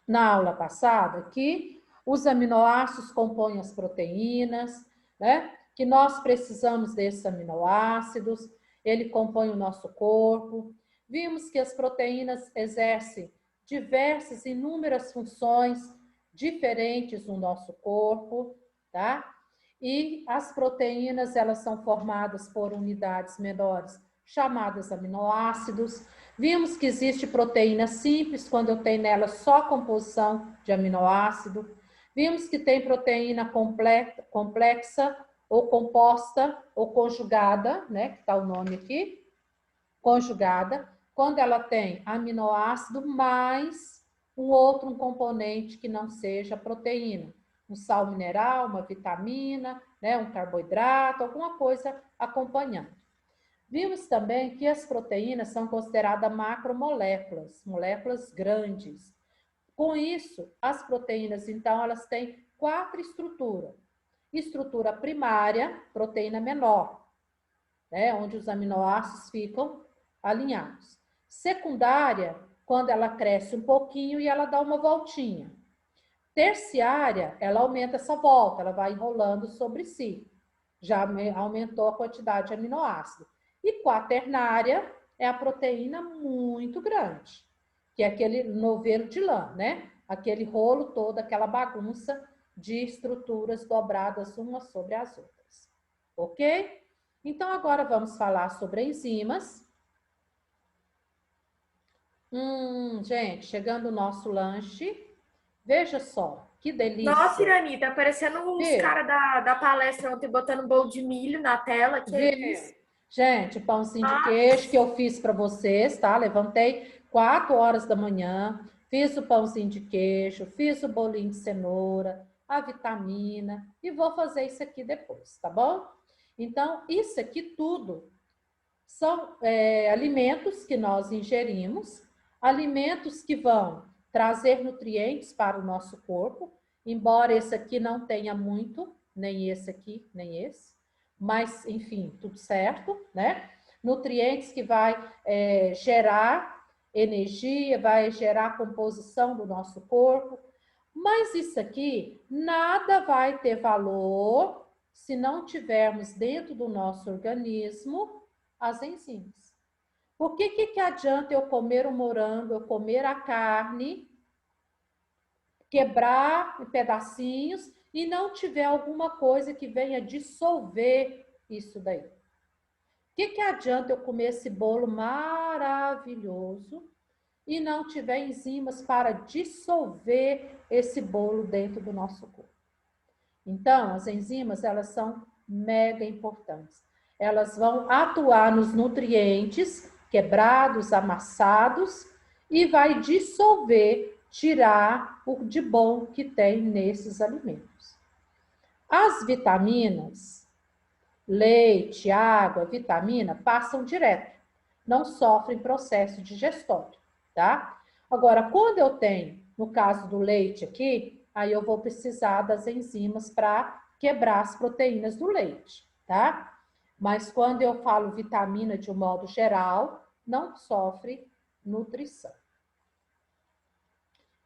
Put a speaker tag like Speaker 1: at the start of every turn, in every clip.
Speaker 1: na aula passada que os aminoácidos compõem as proteínas, né? Que nós precisamos desses aminoácidos, ele compõe o nosso corpo. Vimos que as proteínas exercem diversas, inúmeras funções diferentes no nosso corpo, tá? E as proteínas, elas são formadas por unidades menores, chamadas aminoácidos. Vimos que existe proteína simples, quando eu tenho nela só composição de aminoácido. Vimos que tem proteína complexa, ou composta, ou conjugada, né? Que está o nome aqui, conjugada, quando ela tem aminoácido mais um componente que não seja proteína. Um sal mineral, uma vitamina, né, um carboidrato, alguma coisa acompanhando. Vimos também que as proteínas são consideradas macromoléculas, moléculas grandes. Com isso, as proteínas, então, elas têm 4 estruturas. Estrutura primária, proteína menor, né, onde os aminoácidos ficam alinhados. Secundária, quando ela cresce um pouquinho e ela dá uma voltinha. Terciária, ela aumenta essa volta, ela vai enrolando sobre si. Já aumentou a quantidade de aminoácido. E quaternária é a proteína muito grande, que é aquele novelo de lã, né? Aquele rolo todo, aquela bagunça de estruturas dobradas umas sobre as outras. Ok? Então, agora vamos falar sobre enzimas. Gente, chegando o nosso lanche. Veja só, que
Speaker 2: Nossa,
Speaker 1: delícia.
Speaker 2: Irani, tá parecendo os
Speaker 1: Viu?
Speaker 2: caras da palestra ontem botando bolo de milho na tela. Que
Speaker 1: Viu?
Speaker 2: isso?
Speaker 1: Gente, pãozinho de queijo que
Speaker 2: Nossa.
Speaker 1: eu fiz para vocês, tá? Levantei 4 horas da manhã, fiz o pãozinho de queijo, fiz o bolinho de cenoura, a vitamina e vou fazer isso aqui depois, tá bom? Então, isso aqui tudo são alimentos que nós ingerimos, alimentos que vão trazer nutrientes para o nosso corpo, embora esse aqui não tenha muito, nem esse aqui, nem esse, mas enfim, tudo certo, né? Nutrientes que vai gerar energia, vai gerar composição do nosso corpo, mas isso aqui nada vai ter valor se não tivermos dentro do nosso organismo as enzimas. Por que adianta eu comer o morango, eu comer a carne, quebrar em pedacinhos e não tiver alguma coisa que venha dissolver isso daí? Que adianta eu comer esse bolo maravilhoso e não tiver enzimas para dissolver esse bolo dentro do nosso corpo? Então, as enzimas, elas são mega importantes. Elas vão atuar nos nutrientes quebrados, amassados e vai dissolver, tirar o de bom que tem nesses alimentos. As vitaminas, leite, água, vitamina, passam direto, não sofrem processo digestório, tá? Agora, quando eu tenho, no caso do leite aqui, aí eu vou precisar das enzimas para quebrar as proteínas do leite, tá? Mas quando eu falo vitamina de um modo geral, não sofre nutrição.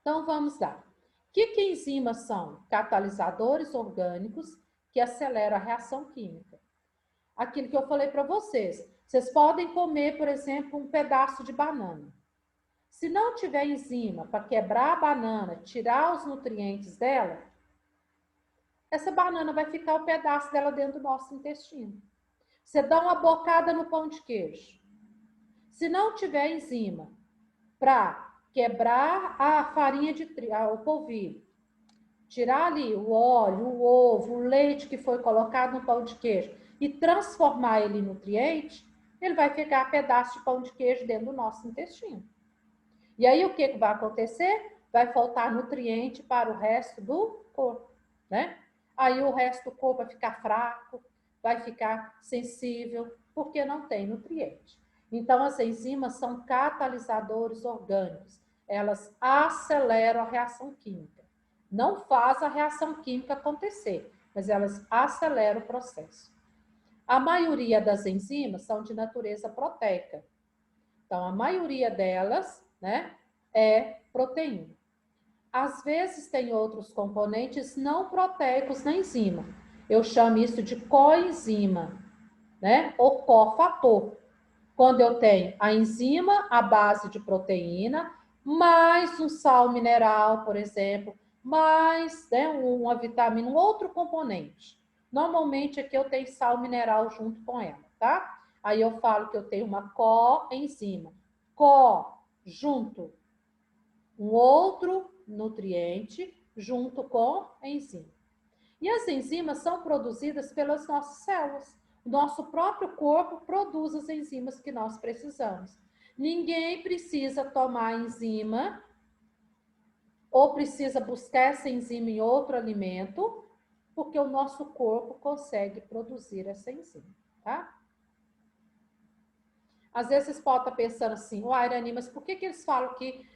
Speaker 1: Então, vamos lá. O que enzimas são? Catalisadores orgânicos que aceleram a reação química. Aquilo que eu falei para vocês. Vocês podem comer, por exemplo, um pedaço de banana. Se não tiver enzima para quebrar a banana, tirar os nutrientes dela, essa banana vai ficar o pedaço dela dentro do nosso intestino. Você dá uma bocada no pão de queijo. Se não tiver enzima para quebrar a farinha de trigo, o polvilho, tirar ali o óleo, o ovo, o leite que foi colocado no pão de queijo e transformar ele em nutriente, ele vai ficar pedaço de pão de queijo dentro do nosso intestino. E aí o que vai acontecer? Vai faltar nutriente para o resto do corpo, né? Aí o resto do corpo vai ficar fraco, vai ficar sensível, porque não tem nutriente. Então, as enzimas são catalisadores orgânicos. Elas aceleram a reação química. Não faz a reação química acontecer, mas elas aceleram o processo. A maioria das enzimas são de natureza proteica. Então, a maioria delas, né, é proteína. Às vezes tem outros componentes não proteicos na enzima. Eu chamo isso de coenzima, né? Ou cofator. Quando eu tenho a enzima à base de proteína, mais um sal mineral, por exemplo, mais, né, uma vitamina, um outro componente. Normalmente aqui eu tenho sal mineral junto com ela, tá? Aí eu falo que eu tenho uma coenzima. Co, junto, um outro nutriente, junto com a enzima. E as enzimas são produzidas pelas nossas células. O nosso próprio corpo produz as enzimas que nós precisamos. Ninguém precisa tomar enzima ou precisa buscar essa enzima em outro alimento, porque o nosso corpo consegue produzir essa enzima, tá? Às vezes vocês podem estar pensando assim, uai, Irani, mas por que eles falam que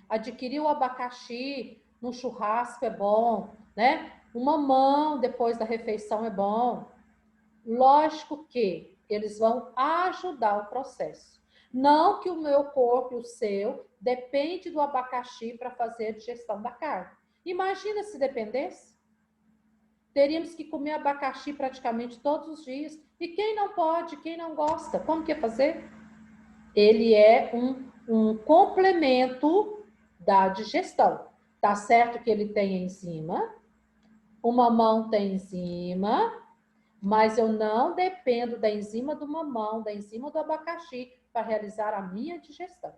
Speaker 1: adquirir o abacaxi no churrasco é bom, né? Uma mão depois da refeição é bom. Lógico que eles vão ajudar o processo. Não que o meu corpo e o seu depende do abacaxi para fazer a digestão da carne. Imagina se dependesse. Teríamos que comer abacaxi praticamente todos os dias. E quem não pode, quem não gosta, como que é fazer? Ele é um complemento da digestão. Tá certo que ele tem enzima, o mamão tem enzima, mas eu não dependo da enzima do mamão, da enzima do abacaxi para realizar a minha digestão.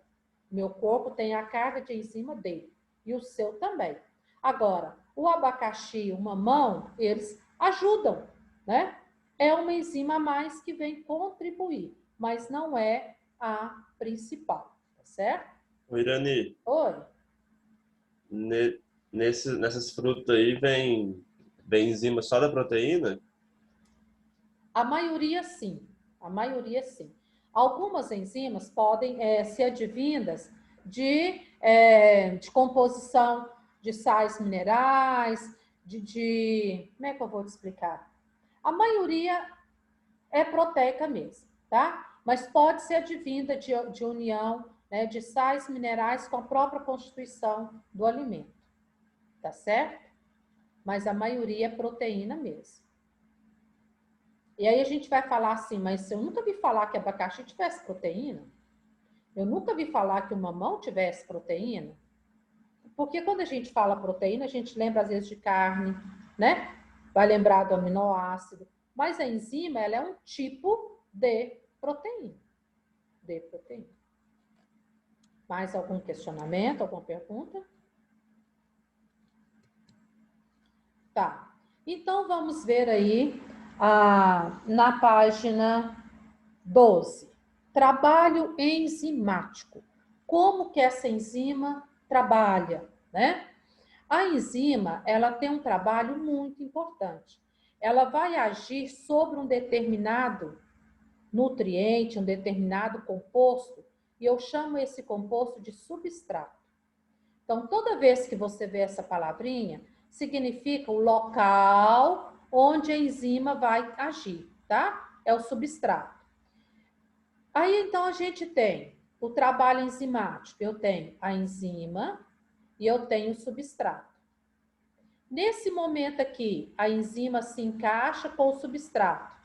Speaker 1: Meu corpo tem a carga de enzima dele e o seu também. Agora, o abacaxi e o mamão, eles ajudam, né? É uma enzima a mais que vem contribuir, mas não é a principal, tá certo?
Speaker 3: Ô, Irani,
Speaker 1: Oi.
Speaker 3: nessas frutas aí vem enzima só da proteína?
Speaker 1: A maioria sim, a maioria sim. Algumas enzimas podem ser advindas de composição de sais minerais, como é que eu vou te explicar? A maioria é proteica mesmo, tá? Mas pode ser advinda de união, né, de sais minerais com a própria constituição do alimento, tá certo? Mas a maioria é proteína mesmo. E aí a gente vai falar assim, mas eu nunca vi falar que abacaxi tivesse proteína. Eu nunca vi falar que o mamão tivesse proteína. Porque quando a gente fala proteína, a gente lembra às vezes de carne, né? Vai lembrar do aminoácido. Mas a enzima, ela é um tipo de proteína. De proteína. Mais algum questionamento, alguma pergunta? Tá. Então, vamos ver aí na página 12. Trabalho enzimático. Como que essa enzima trabalha, né? A enzima, ela tem um trabalho muito importante. Ela vai agir sobre um determinado nutriente, um determinado composto, e eu chamo esse composto de substrato. Então, toda vez que você vê essa palavrinha, significa o local onde a enzima vai agir, tá? É o substrato. Aí, então, a gente tem o trabalho enzimático. Eu tenho a enzima e eu tenho o substrato. Nesse momento aqui, a enzima se encaixa com o substrato.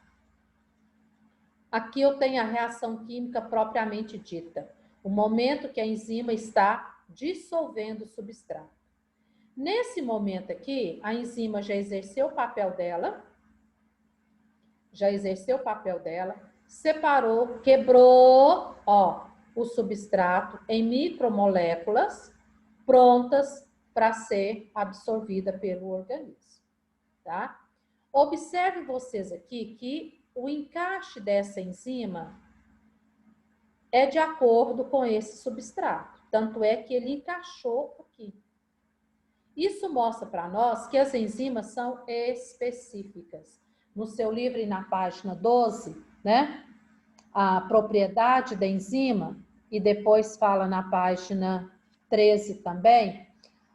Speaker 1: Aqui eu tenho a reação química propriamente dita. O momento que a enzima está dissolvendo o substrato. Nesse momento aqui, a enzima já exerceu o papel dela, separou, quebrou, ó, o substrato em micromoléculas prontas para ser absorvida pelo organismo, tá? Observe vocês aqui que o encaixe dessa enzima é de acordo com esse substrato, tanto é que ele encaixou aqui. Isso mostra para nós que as enzimas são específicas. No seu livro e na página 12, né? A propriedade da enzima, e depois fala na página 13 também,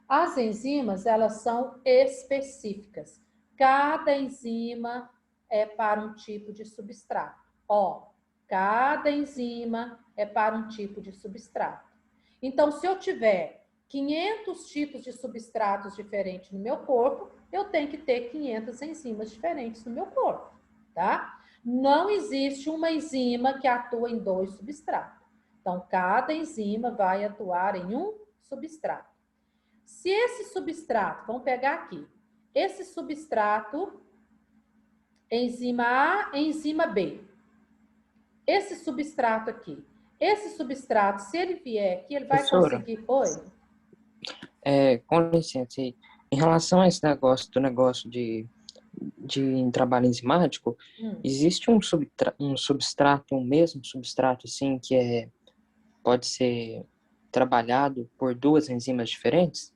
Speaker 1: as enzimas, elas são específicas. Cada enzima é para um tipo de substrato. Ó, cada enzima é para um tipo de substrato. Então, se eu tiver 500 tipos de substratos diferentes no meu corpo, eu tenho que ter 500 enzimas diferentes no meu corpo, tá? Não existe uma enzima que atua em 2 substratos. Então, cada enzima vai atuar em um substrato. Se esse substrato, vamos pegar aqui, esse substrato, enzima A, enzima B. Esse substrato aqui, se ele vier aqui, ele vai
Speaker 4: Professora,
Speaker 1: conseguir... Oi?
Speaker 4: com licença aí. Em relação a esse negócio de trabalho enzimático, existe um substrato, um mesmo substrato, assim, que pode ser trabalhado por 2 enzimas diferentes?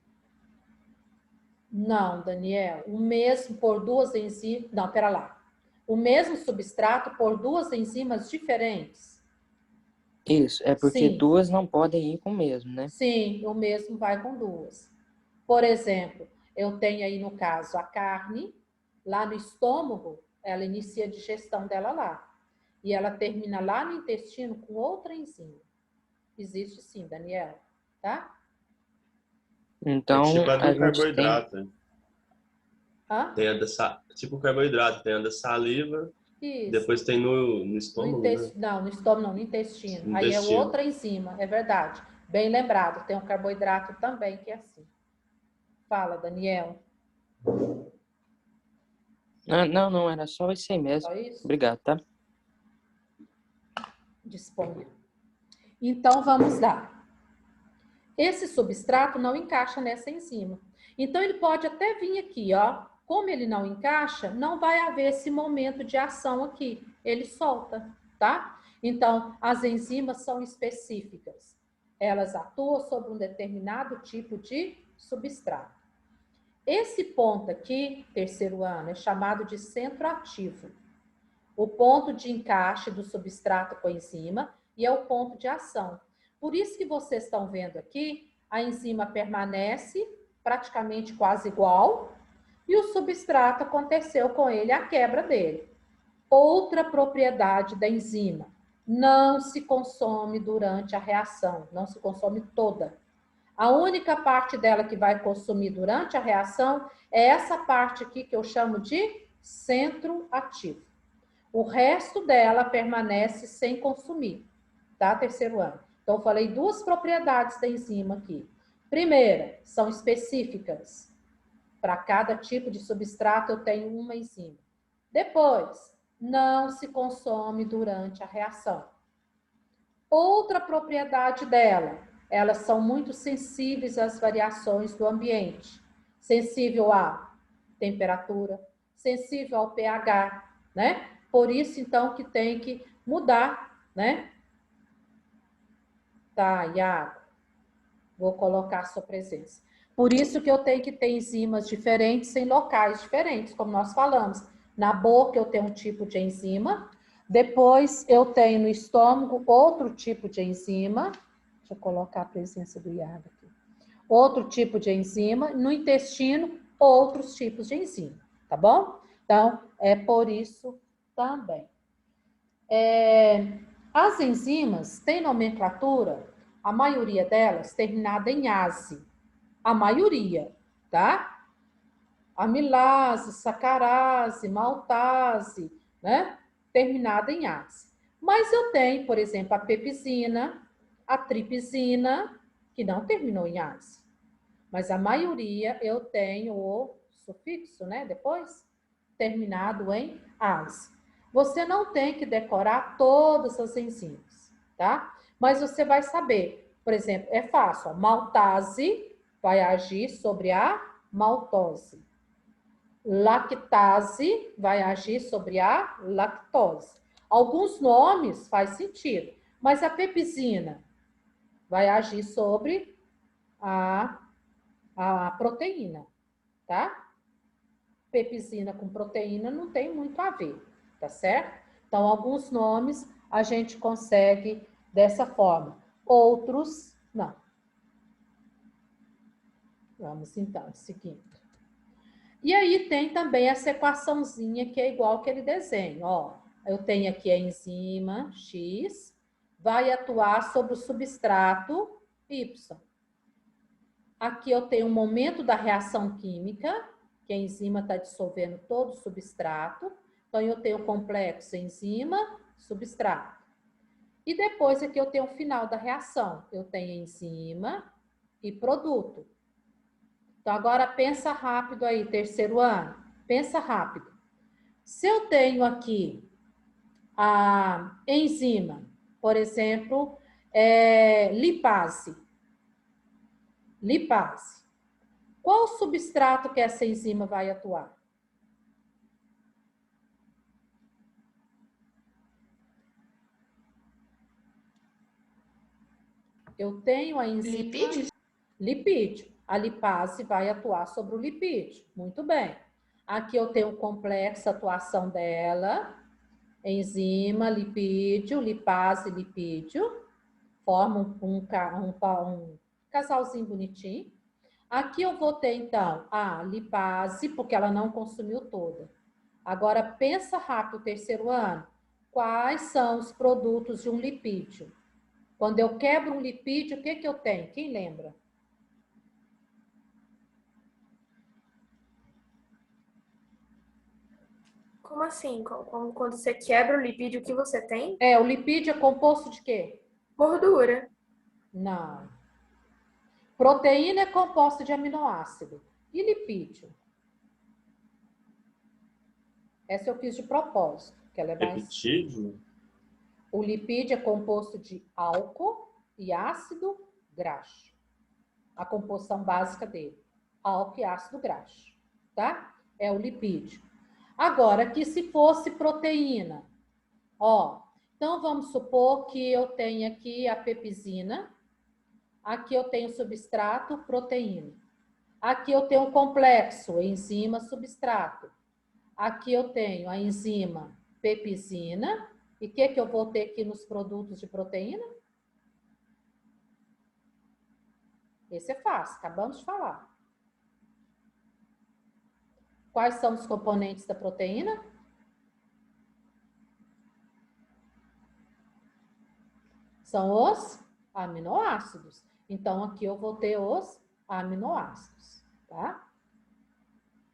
Speaker 1: Não, Daniel, o mesmo por 2 enzimas... Não, pera lá. O mesmo substrato por 2 enzimas diferentes?
Speaker 4: Isso, é porque
Speaker 1: Sim.
Speaker 4: 2 não podem ir com o mesmo, né?
Speaker 1: Sim, o mesmo vai com 2. Por exemplo, eu tenho aí no caso a carne, lá no estômago, ela inicia a digestão dela lá. E ela termina lá no intestino com outra enzima. Existe sim, Daniel, tá?
Speaker 4: Então,
Speaker 3: Tipo a
Speaker 4: a
Speaker 3: do
Speaker 4: gente tem...
Speaker 3: carboidrato.
Speaker 1: Hã?
Speaker 3: Tem a tipo o carboidrato, tem a da saliva,
Speaker 1: Isso.
Speaker 3: depois tem no estômago, né?
Speaker 1: Não, no estômago não, no intestino.
Speaker 3: No
Speaker 1: Aí é
Speaker 3: intestino.
Speaker 1: outra enzima, é verdade. Bem lembrado, tem um carboidrato também que é assim. Fala, Daniel.
Speaker 4: Não, era só isso aí mesmo.
Speaker 1: Só isso?
Speaker 4: Obrigado, tá?
Speaker 1: Disponha. Então, vamos lá. Esse substrato não encaixa nessa enzima. Então, ele pode até vir aqui, ó. Como ele não encaixa, não vai haver esse momento de ação aqui. Ele solta, tá? Então, as enzimas são específicas. Elas atuam sobre um determinado tipo de substrato. Esse ponto aqui, terceiro ano, é chamado de centro ativo. O ponto de encaixe do substrato com a enzima e é o ponto de ação. Por isso que vocês estão vendo aqui, a enzima permanece praticamente quase igual e o substrato aconteceu com ele a quebra dele. Outra propriedade da enzima, não se consome durante a reação, não se consome toda. A única parte dela que vai consumir durante a reação é essa parte aqui que eu chamo de centro ativo. O resto dela permanece sem consumir, tá? Terceiro ano. Então, eu falei 2 propriedades da enzima aqui. Primeira, são específicas. Para cada tipo de substrato, eu tenho uma enzima. Depois, não se consome durante a reação. Outra propriedade dela, elas são muito sensíveis às variações do ambiente. Sensível à temperatura, sensível ao pH, né? Por isso, então, que tem que mudar, né? Tá, Iago, vou colocar a sua presença. Por isso que eu tenho que ter enzimas diferentes em locais diferentes, como nós falamos. Na boca eu tenho um tipo de enzima, depois eu tenho no estômago outro tipo de enzima. Deixa eu colocar a presença do Iago aqui. Outro tipo de enzima, no intestino, outros tipos de enzima, tá bom? Então, é por isso também. As enzimas têm nomenclatura, a maioria delas terminada em ase. A maioria, tá? Amilase, sacarase, maltase, né? Terminada em ase. Mas eu tenho, por exemplo, a pepsina, a tripsina, que não terminou em ase. Mas a maioria eu tenho o sufixo, né? Depois, terminado em ase. Você não tem que decorar todas as enzimas, tá? Mas você vai saber, por exemplo, é fácil, ó, maltase vai agir sobre a maltose. Lactase vai agir sobre a lactose. Alguns nomes faz sentido, mas a pepsina vai agir sobre a proteína, tá? Pepsina com proteína não tem muito a ver, tá certo? Então, alguns nomes a gente consegue dessa forma, outros não. Vamos então, seguindo. E aí tem também essa equaçãozinha que é igual aquele desenho, ó. Eu tenho aqui a enzima X, vai atuar sobre o substrato Y. Aqui eu tenho um momento da reação química, que a enzima está dissolvendo todo o substrato. Então, eu tenho o complexo enzima, substrato. E depois aqui eu tenho o final da reação. Eu tenho enzima e produto. Então, agora pensa rápido aí, terceiro ano. Pensa rápido. Se eu tenho aqui a enzima, por exemplo, lipase. Lipase. Qual substrato que essa enzima vai atuar? Eu tenho a enzima...
Speaker 2: Lipídio?
Speaker 1: Lipídio. A lipase vai atuar sobre o lipídio. Muito bem. Aqui eu tenho o complexo atuação dela. Enzima, lipídio, lipase, lipídio. Formam um casalzinho bonitinho. Aqui eu vou ter, então, a lipase, porque ela não consumiu toda. Agora, pensa rápido, terceiro ano. Quais são os produtos de um lipídio? Quando eu quebro um lipídio, o que que eu tenho? Quem lembra?
Speaker 2: Como assim? Quando você quebra o lipídio, o que você tem?
Speaker 1: O lipídio é composto de quê?
Speaker 2: Gordura.
Speaker 1: Não. Proteína é composta de aminoácido. E lipídio? Essa eu fiz de propósito, que ela é mais...
Speaker 3: Repetídio?
Speaker 1: O lipídio é composto de álcool e ácido graxo. A composição básica dele. Álcool e ácido graxo, tá? É o lipídio. Agora, que se fosse proteína, então vamos supor que eu tenho aqui a pepsina, aqui eu tenho substrato, proteína. Aqui eu tenho o complexo, enzima, substrato. Aqui eu tenho a enzima pepsina. E o que eu vou ter aqui nos produtos de proteína? Esse é fácil, acabamos de falar. Quais são os componentes da proteína? São os aminoácidos. Então, aqui eu vou ter os aminoácidos, tá?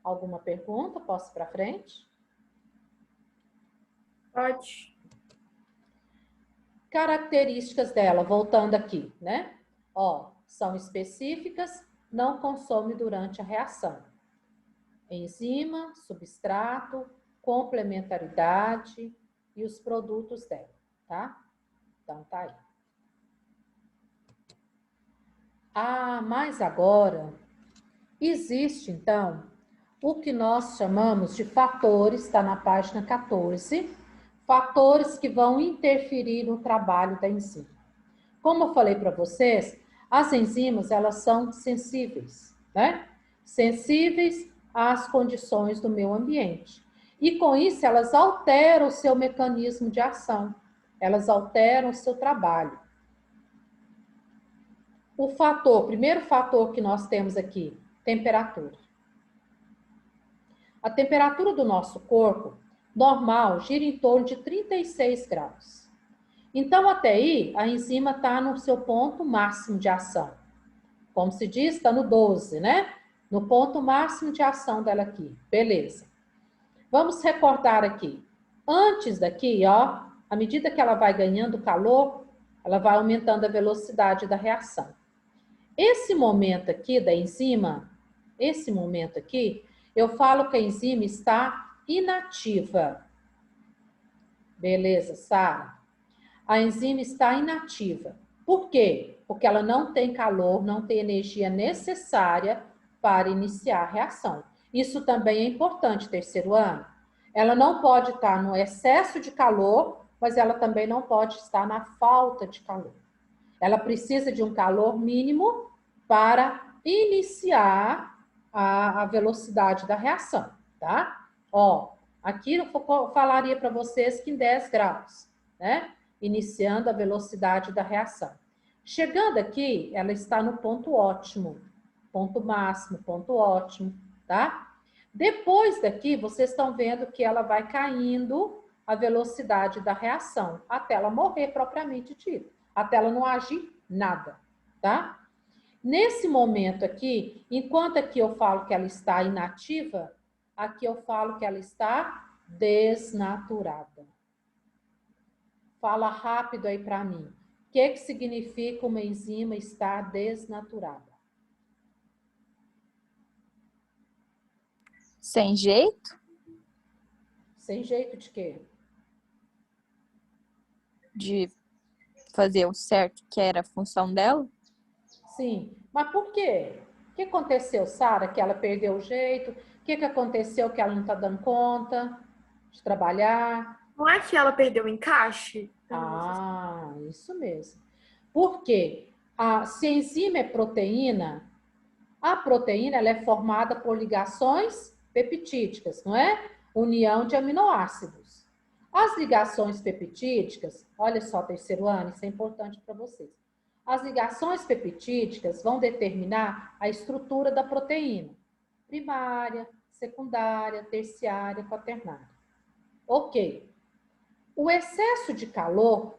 Speaker 1: Alguma pergunta? Posso ir para frente?
Speaker 2: Pode.
Speaker 1: Características dela, voltando aqui, né? São específicas, não consome durante a reação. Enzima, substrato, complementaridade e os produtos dela, tá? Então, tá aí. Mas agora, existe, então, o que nós chamamos de fatores, está na página 14, fatores que vão interferir no trabalho da enzima. Como eu falei para vocês, as enzimas, elas são sensíveis, né? Sensíveis às condições do meio ambiente. E com isso, elas alteram o seu mecanismo de ação, elas alteram o seu trabalho. O primeiro fator que nós temos aqui, temperatura. A temperatura do nosso corpo, normal, gira em torno de 36 graus. Então, até aí, a enzima está no seu ponto máximo de ação. Como se diz, está no 12, né? No ponto máximo de ação dela aqui. Beleza. Vamos recordar aqui. Antes daqui, à medida que ela vai ganhando calor, ela vai aumentando a velocidade da reação. Esse momento aqui da enzima, eu falo que a enzima está inativa. Beleza, Sara? A enzima está inativa. Por quê? Porque ela não tem calor, não tem energia necessária para iniciar a reação. Isso também é importante, terceiro ano. Ela não pode estar no excesso de calor, mas ela também não pode estar na falta de calor. Ela precisa de um calor mínimo para iniciar a velocidade da reação, tá? Aqui eu falaria para vocês que em 10 graus, né? Iniciando a velocidade da reação. Chegando aqui, ela está no ponto ótimo, ponto máximo, ponto ótimo, tá? Depois daqui, vocês estão vendo que ela vai caindo a velocidade da reação, até ela morrer propriamente dito, até ela não agir nada, tá? Nesse momento aqui, enquanto aqui eu falo que ela está inativa, aqui eu falo que ela está desnaturada. Fala rápido aí para mim. O que significa uma enzima estar desnaturada?
Speaker 5: Sem jeito?
Speaker 1: Sem jeito de quê?
Speaker 5: De fazer o certo, que era a função dela?
Speaker 1: Sim, mas por quê? O que aconteceu, Sara, que ela perdeu o jeito? O que aconteceu que ela não está dando conta de trabalhar?
Speaker 2: Não é que ela perdeu o encaixe?
Speaker 1: Ah, isso mesmo. Por quê? Se a enzima é proteína, a proteína ela é formada por ligações peptídicas, não é? União de aminoácidos. As ligações peptídicas, olha só, terceiro ano, isso é importante para vocês. As ligações peptídicas vão determinar a estrutura da proteína. Primária, secundária, terciária, quaternária. Ok. O excesso de calor,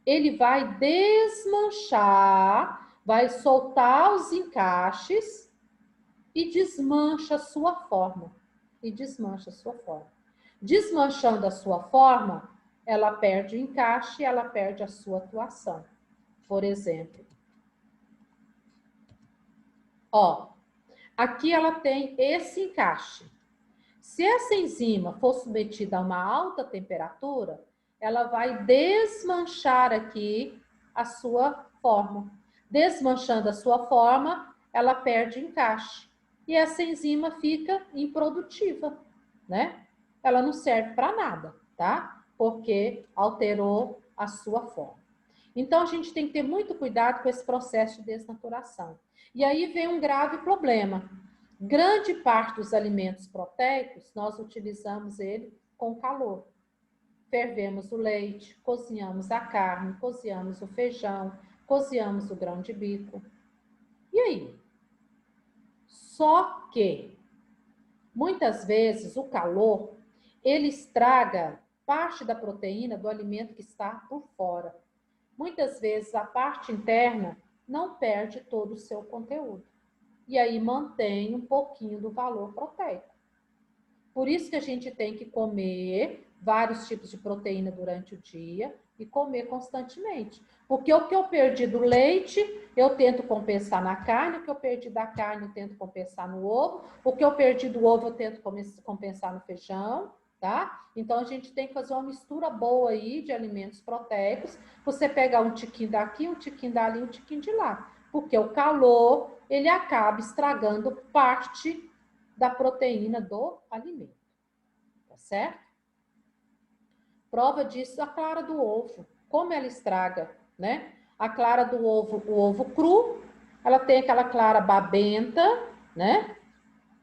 Speaker 1: ele vai desmanchar, vai soltar os encaixes e desmancha a sua forma. Desmanchando a sua forma, ela perde o encaixe e ela perde a sua atuação. Por exemplo, ó, aqui ela tem esse encaixe. Se essa enzima for submetida a uma alta temperatura, ela vai desmanchar aqui a sua forma. Desmanchando a sua forma, ela perde encaixe. E essa enzima fica improdutiva, né? Ela não serve para nada, tá? Porque alterou a sua forma. Então, a gente tem que ter muito cuidado com esse processo de desnaturação. E aí vem um grave problema. Grande parte dos alimentos proteicos, nós utilizamos ele com calor. Fervemos o leite, cozinhamos a carne, cozinhamos o feijão, cozinhamos o grão de bico. E aí? Só que, muitas vezes, o calor, ele estraga parte da proteína do alimento que está por fora. Muitas vezes, a parte interna não perde todo o seu conteúdo. E aí mantém um pouquinho do valor proteico. Por isso que a gente tem que comer vários tipos de proteína durante o dia e comer constantemente. Porque o que eu perdi do leite, eu tento compensar na carne, o que eu perdi da carne, eu tento compensar no ovo, o que eu perdi do ovo, eu tento compensar no feijão, tá? Então, a gente tem que fazer uma mistura boa aí de alimentos proteicos. Você pegar um tiquinho daqui, um tiquinho dali, um tiquinho de lá. Porque o calor, ele acaba estragando parte da proteína do alimento. Tá certo? Prova disso a clara do ovo. Como ela estraga, né? A clara do ovo, o ovo cru, ela tem aquela clara babenta, né?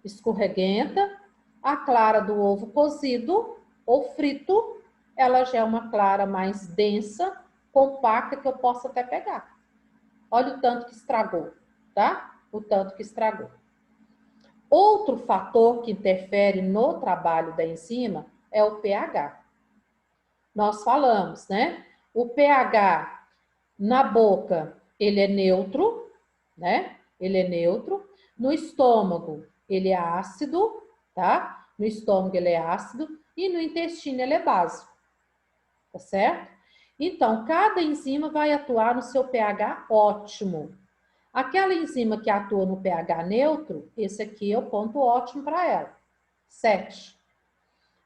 Speaker 1: Escorreguenta. A clara do ovo cozido ou frito, ela já é uma clara mais densa, compacta, que eu posso até pegar. Olha o tanto que estragou, tá? O tanto que estragou. Outro fator que interfere no trabalho da enzima é o pH. Nós falamos, né? O pH na boca, ele é neutro, né? Ele é neutro. No estômago, ele é ácido, tá? No estômago ele é ácido e no intestino ele é básico. Tá certo? Então, cada enzima vai atuar no seu pH ótimo. Aquela enzima que atua no pH neutro, esse aqui é o ponto ótimo para ela, 7.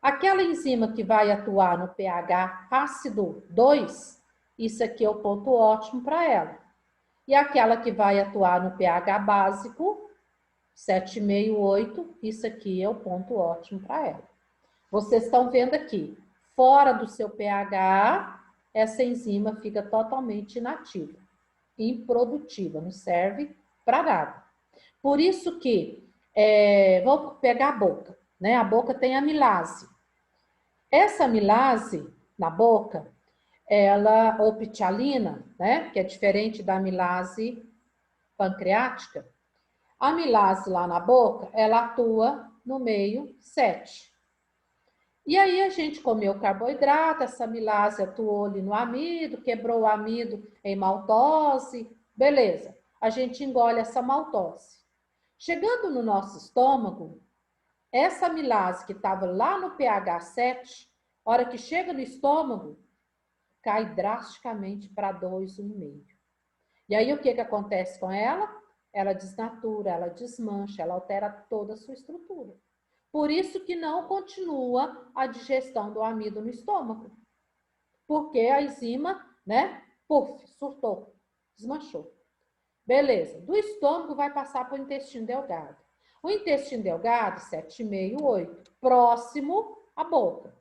Speaker 1: Aquela enzima que vai atuar no pH ácido, 2, isso aqui é o ponto ótimo para ela. E aquela que vai atuar no pH básico, 7,5, 8, isso aqui é o ponto ótimo para ela. Vocês estão vendo aqui, fora do seu pH, essa enzima fica totalmente inativa, improdutiva, não serve para nada. Por isso que, vamos pegar a boca, né? A boca tem amilase. Essa amilase na boca, ela, ou pitialina, né? Que é diferente da amilase pancreática. A amilase lá na boca, ela atua no meio 7. E aí a gente comeu carboidrato, essa amilase atuou ali no amido, quebrou o amido em maltose, beleza. a gente engole essa maltose. Chegando no nosso estômago, essa amilase que estava lá no pH 7, hora que chega no estômago, cai drasticamente para 2,1,5. E aí o que acontece com ela? Ela desnatura, ela desmancha, ela altera toda a sua estrutura. Por isso que não continua a digestão do amido no estômago. Porque a enzima, né, surtou, desmanchou. Beleza, do estômago vai passar para o intestino delgado. O intestino delgado, 7,5, 8, próximo à boca.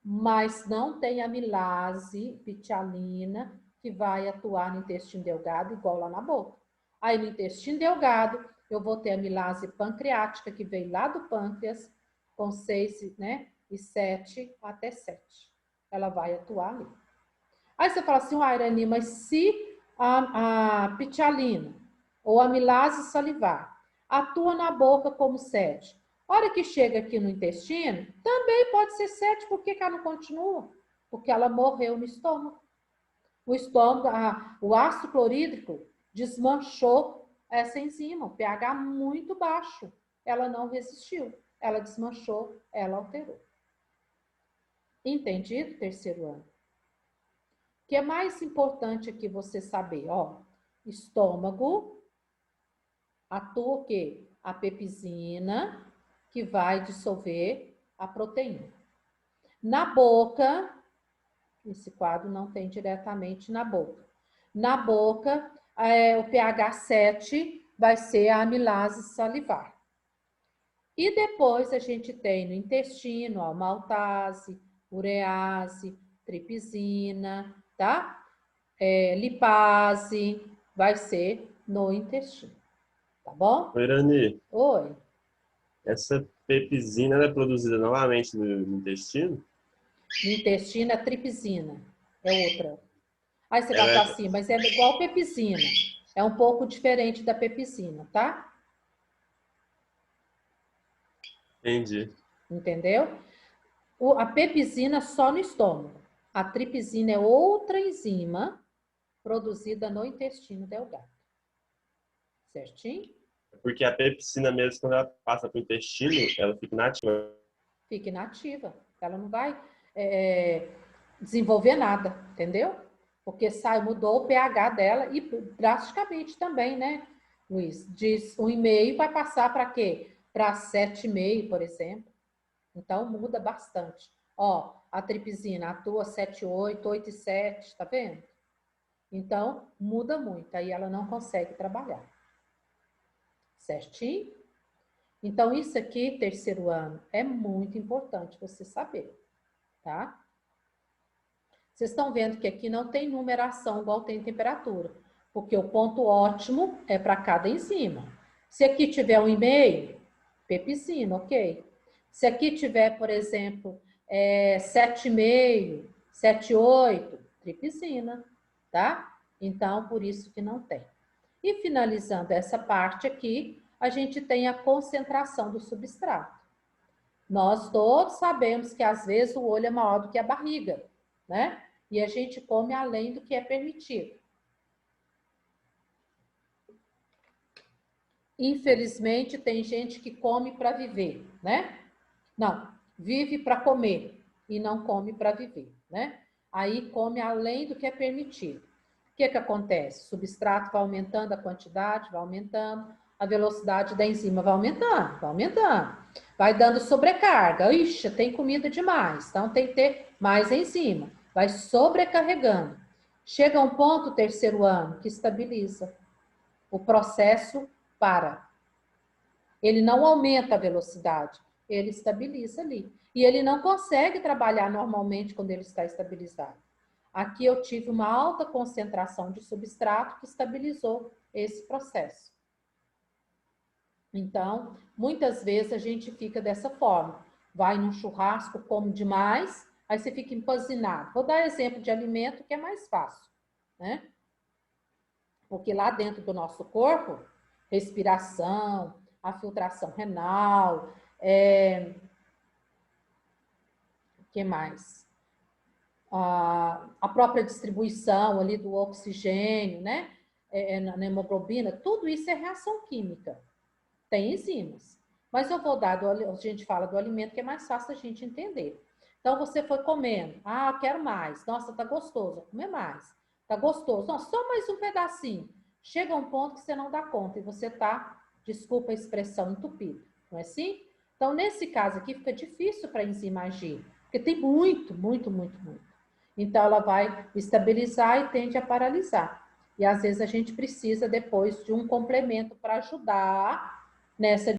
Speaker 1: Mas não tem amilase, pitialina, que vai atuar no intestino delgado igual lá na boca. Aí no intestino delgado, eu vou ter a amilase pancreática, que vem lá do pâncreas, com 6, né, e 7 até 7. Ela vai atuar ali. Aí você fala assim, Irani, mas se a pitialina ou a amilase salivar atua na boca como 7, a hora que chega aqui no intestino, também pode ser 7, por que ela não continua? Porque ela morreu no estômago. O estômago, o ácido clorídrico desmanchou essa enzima, o pH muito baixo. Ela não resistiu, ela desmanchou, ela alterou. Entendido? Terceiro ano. O que é mais importante aqui você saber? Ó, estômago, atua o quê? A pepsina, que vai dissolver a proteína. Na boca, esse quadro não tem diretamente na boca. Na boca, o pH 7 vai ser a amilase salivar. E depois a gente tem no intestino a maltase, urease, tripsina, tá? Lipase, vai ser no intestino, tá bom?
Speaker 3: Irani,
Speaker 1: Oi.
Speaker 3: essa pepsina ela é produzida novamente no intestino?
Speaker 1: No intestino é tripsina, é outra. Aí você vai
Speaker 3: Ela
Speaker 1: falar
Speaker 3: é...
Speaker 1: assim, mas é igual pepsina. É um pouco diferente da pepsina, tá?
Speaker 3: Entendi.
Speaker 1: Entendeu? A pepsina só no estômago. A tripsina é outra enzima produzida no intestino delgado. Certinho?
Speaker 3: Porque a pepsina mesmo, quando ela passa para o intestino, ela fica inativa.
Speaker 1: Fica inativa. Ela não vai desenvolver nada, entendeu? Porque mudou o pH dela e drasticamente também, né, Luiz? De 1,5 vai passar para quê? Para 7,5, por exemplo. Então, muda bastante. Ó, a tripsina atua 7,8, 8,7, tá vendo? Então, muda muito. Aí ela não consegue trabalhar. Certinho? Então, isso aqui, terceiro ano, é muito importante você saber, tá? Vocês estão vendo que aqui não tem numeração igual tem temperatura, porque o ponto ótimo é para cada enzima. Se aqui tiver 1,5, pepsina, ok. Se aqui tiver, por exemplo, 7,5, 7,8, tripsina, tá? Então, por isso que não tem. E finalizando essa parte aqui, a gente tem a concentração do substrato. Nós todos sabemos que às vezes o olho é maior do que a barriga, né? E a gente come além do que é permitido. Infelizmente, tem gente que come para viver, né? Não, vive para comer e não come para viver, né? Aí come além do que é permitido. O que acontece? O substrato vai aumentando a quantidade, vai aumentando, a velocidade da enzima vai aumentando, vai aumentando. Vai dando sobrecarga. Ixi, tem comida demais, então tem que ter mais enzima. Vai sobrecarregando. Chega a um ponto, terceiro ano, que estabiliza. O processo para. Ele não aumenta a velocidade, ele estabiliza ali. E ele não consegue trabalhar normalmente quando ele está estabilizado. Aqui eu tive uma alta concentração de substrato que estabilizou esse processo. Então, muitas vezes a gente fica dessa forma. Vai num churrasco, come demais, aí você fica empanzinado. Vou dar exemplo de alimento que é mais fácil, né? Porque lá dentro do nosso corpo, respiração, a filtração renal, o que mais? A própria distribuição ali do oxigênio, né? na hemoglobina, tudo isso é reação química. Tem enzimas. Mas eu vou dar, a gente fala do alimento que é mais fácil a gente entender. Então, você foi comendo. Ah, eu quero mais. Nossa, tá gostoso. Vou comer mais. Tá gostoso. Nossa, só mais um pedacinho. Chega um ponto que você não dá conta e você tá, desculpa a expressão, entupido. Não é assim? Então, nesse caso aqui, fica difícil para a enzima agir. Porque tem muito. Então, ela vai estabilizar e tende a paralisar. E, às vezes, a gente precisa, depois, de um complemento para ajudar nessa